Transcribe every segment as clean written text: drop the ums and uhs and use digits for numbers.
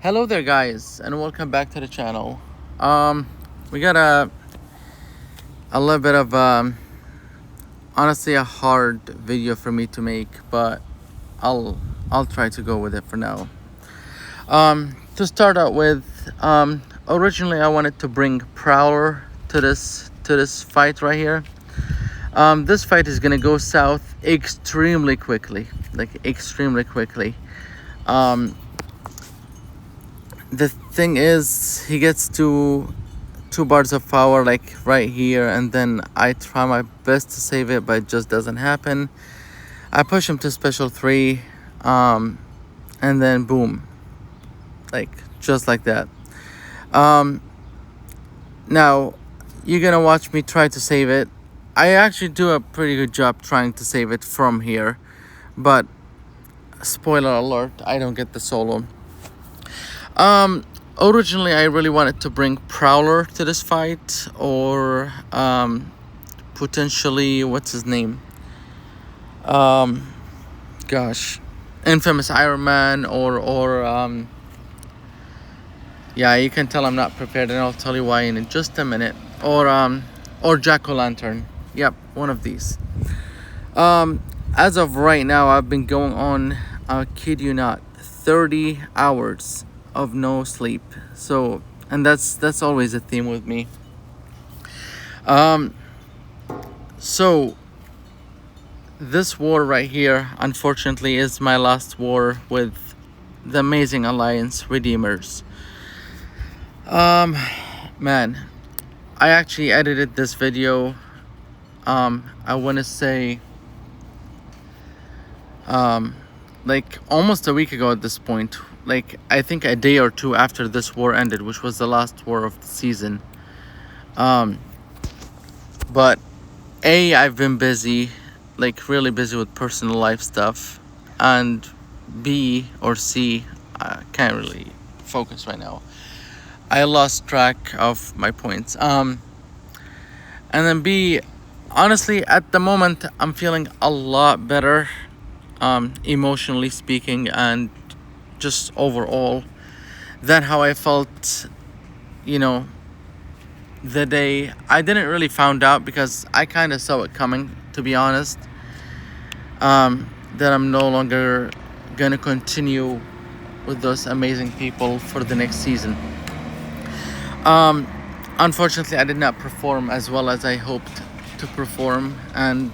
Hello there, guys, and welcome back to the channel. We got a little bit of honestly a hard video for me to make, but I'll try to go with it for now. To start out with, originally I wanted to bring Prowler to this fight right here. This fight is gonna go south extremely quickly, like extremely quickly. The thing is, he gets to 2 bars of power like right here, and then I try my best to save it, but it just doesn't happen. I push him to special 3, and then boom, like just like that. Now you're gonna watch me try to save it. I actually do a pretty good job trying to save it from here, but spoiler alert, I don't get the solo. Originally I really wanted to bring Prowler to this fight, or potentially, what's his name? Gosh, Infamous Iron Man, or yeah, you can tell I'm not prepared, and I'll tell you why in just a minute. Or Jack-o'-lantern. Yep, one of these. As of right now, I've been going on, I kid you not, 30 hours of no sleep. So, and that's always a theme with me. So this war right here, unfortunately, is my last war with the amazing Alliance Redeemers. Man, I actually edited this video, I want to say like almost a week ago at this point, like I think a day or two after this war ended, which was the last war of the season. But I've been busy, like really busy with personal life stuff, and B or C, I can't really focus right now. I lost track of my points. And then B, honestly, at the moment, I'm feeling a lot better, emotionally speaking, and just overall, than how I felt, the day. I didn't really found out because I kind of saw it coming, to be honest, that I'm no longer gonna continue with those amazing people for the next season. Unfortunately, I did not perform as well as I hoped to perform, and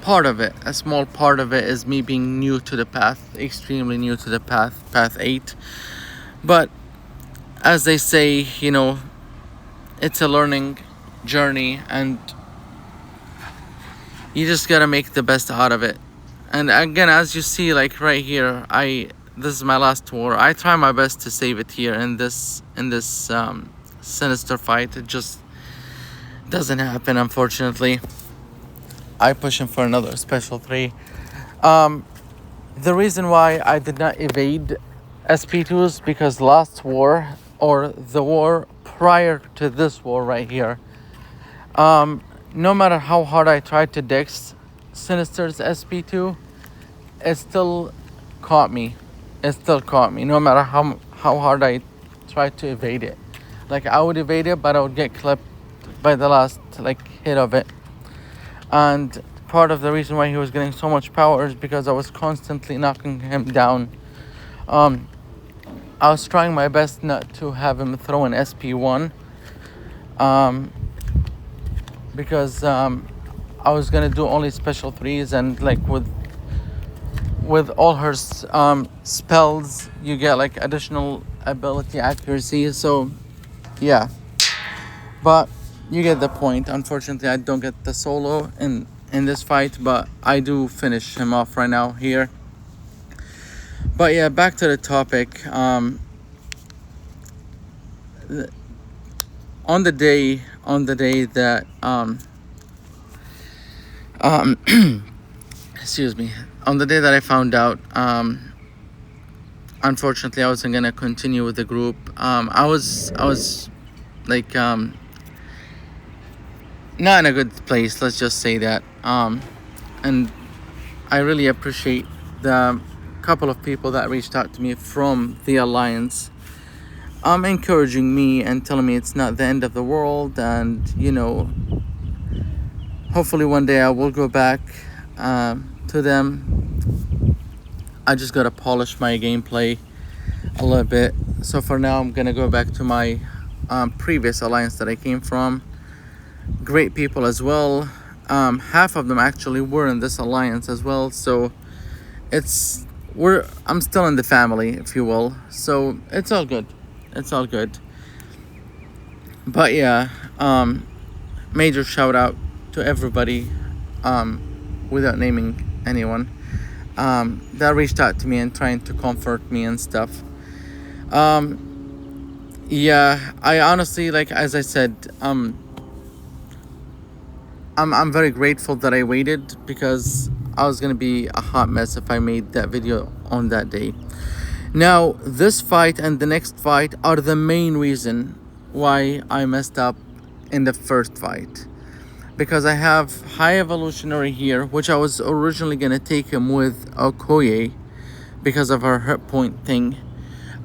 a small part of it is me being new to the path, extremely new to the path 8. But as they say, it's a learning journey, and you just gotta make the best out of it. And again, as you see, like right here, this is my last war. I try my best to save it here in this Sinister fight. It just doesn't happen, unfortunately. I push him for another special 3. The reason why I did not evade SP2s, because last war, or the war prior to this war right here, no matter how hard I tried to dex Sinister's SP2, it still caught me. No matter how hard I tried to evade it. Like, I would evade it, but I would get clipped by the last hit of it. And part of the reason why he was getting so much power is because I was constantly knocking him down. I was trying my best not to have him throw an SP1, because I was gonna do only special 3s, and with all her spells, you get additional ability accuracy. So yeah, but you get the point. Unfortunately, I don't get the solo in this fight, but I do finish him off right now here. But yeah, back to the topic. On the day that excuse me, on the day that I found out, unfortunately I wasn't gonna continue with the group. I was not in a good place, let's just say that. And I really appreciate the couple of people that reached out to me from the alliance, encouraging me and telling me it's not the end of the world, and hopefully one day I will go back to them. I just gotta polish my gameplay a little bit. So for now, I'm gonna go back to my previous alliance that I came from. Great people as well. Half of them actually were in this alliance as well. So I'm still in the family, if you will. So it's all good. It's all good. But yeah, major shout out to everybody, without naming anyone, that reached out to me and trying to comfort me and stuff. Yeah, I honestly, like, as I said, I'm very grateful that I waited, because I was gonna be a hot mess if I made that video on that day. Now, this fight and the next fight are the main reason why I messed up in the first fight, because I have High Evolutionary here, which I was originally gonna take him with Okoye because of her hit point thing,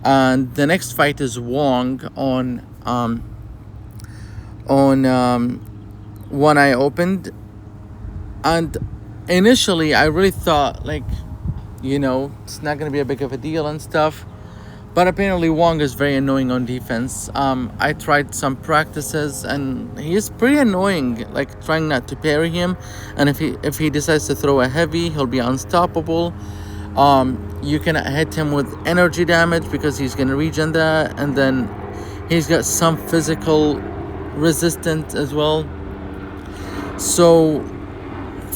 and the next fight is Wong on one I opened. And initially I really thought, like, it's not gonna be a big of a deal and stuff, but apparently Wong is very annoying on defense. I tried some practices and he's pretty annoying, like trying not to parry him, and if he decides to throw a heavy, he'll be unstoppable. You can hit him with energy damage because he's gonna regen that, and then he's got some physical resistance as well. So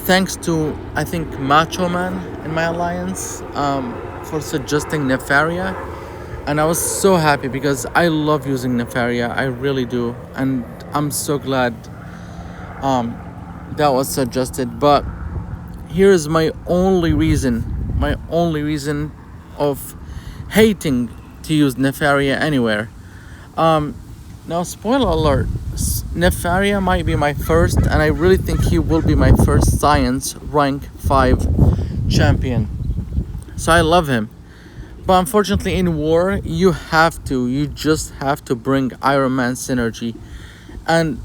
thanks to, I think, Macho Man in my alliance, for suggesting Nefaria, and I was so happy because I love using Nefaria, I really do, and I'm so glad that was suggested. But here is my only reason of hating to use Nefaria anywhere. Now, spoiler alert, Nefaria might be my first, and I really think he will be my first Science rank 5 champion. So I love him. But unfortunately in war, you just have to bring Iron Man synergy. And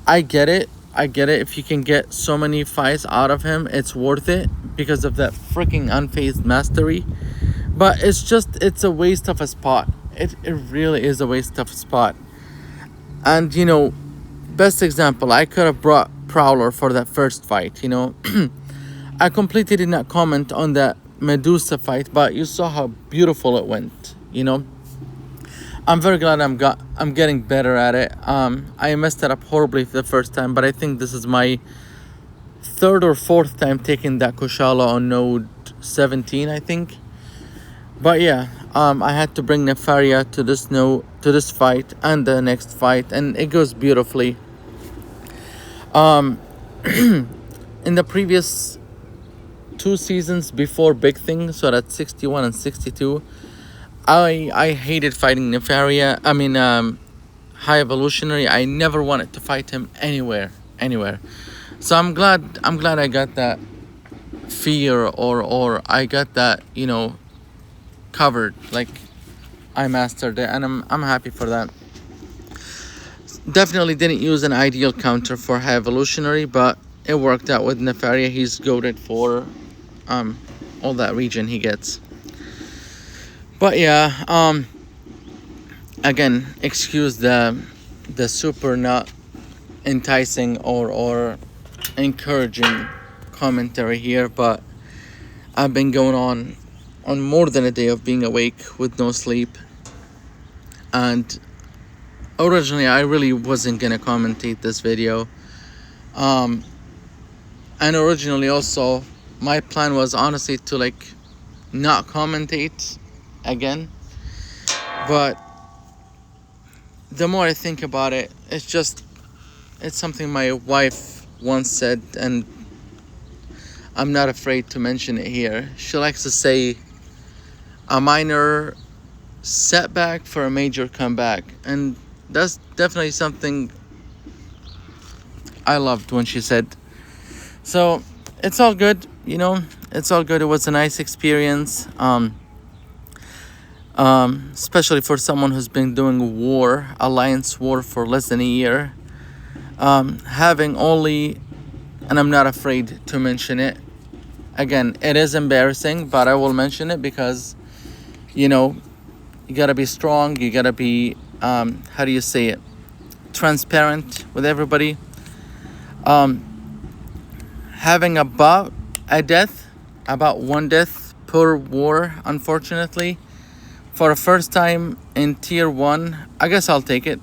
I get it. If you can get so many fights out of him, it's worth it because of that freaking unfazed mastery. But it's a waste of a spot. It really is a waste of a spot. And best example, I could have brought Prowler for that first fight. I completely did not comment on that Medusa fight, but you saw how beautiful it went. I'm very glad I'm getting better at it. I messed it up horribly the first time, but I think this is my third or fourth time taking that Kushala on node 17, I think. But yeah, I had to bring Nefaria to this fight and the next fight, and it goes beautifully. In the previous 2 seasons before Big Thing, so that's 61 and 62, I hated fighting Nefaria. I mean, High Evolutionary. I never wanted to fight him anywhere. So I'm glad I got that fear, or I got that covered. Like, I mastered it, and I'm happy for that. Definitely didn't use an ideal counter for High Evolutionary, but it worked out with Nefaria. He's goated for all that region he gets. But yeah, again, excuse the super not enticing or encouraging commentary here, but I've been going on more than a day of being awake with no sleep, and originally I really wasn't gonna commentate this video, and originally also my plan was honestly to not commentate again, but the more I think about it, it's something my wife once said, and I'm not afraid to mention it here. She likes to say, a minor setback for a major comeback, and that's definitely something I loved when she said. So it's all good, it's all good. It was a nice experience. Especially for someone who's been doing war, alliance war, for less than a year. Having only, and I'm not afraid to mention it, again, it is embarrassing, but I will mention it because, you know, you gotta be strong, you gotta be, how do you say it, transparent with everybody. Having about one death per war, unfortunately, for a first time in tier 1, I guess I'll take it.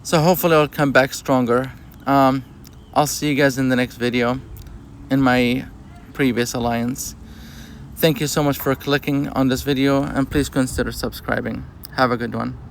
So hopefully I'll come back stronger. I'll see you guys in the next video in my previous alliance. Thank you so much for clicking on this video, and please consider subscribing. Have a good one.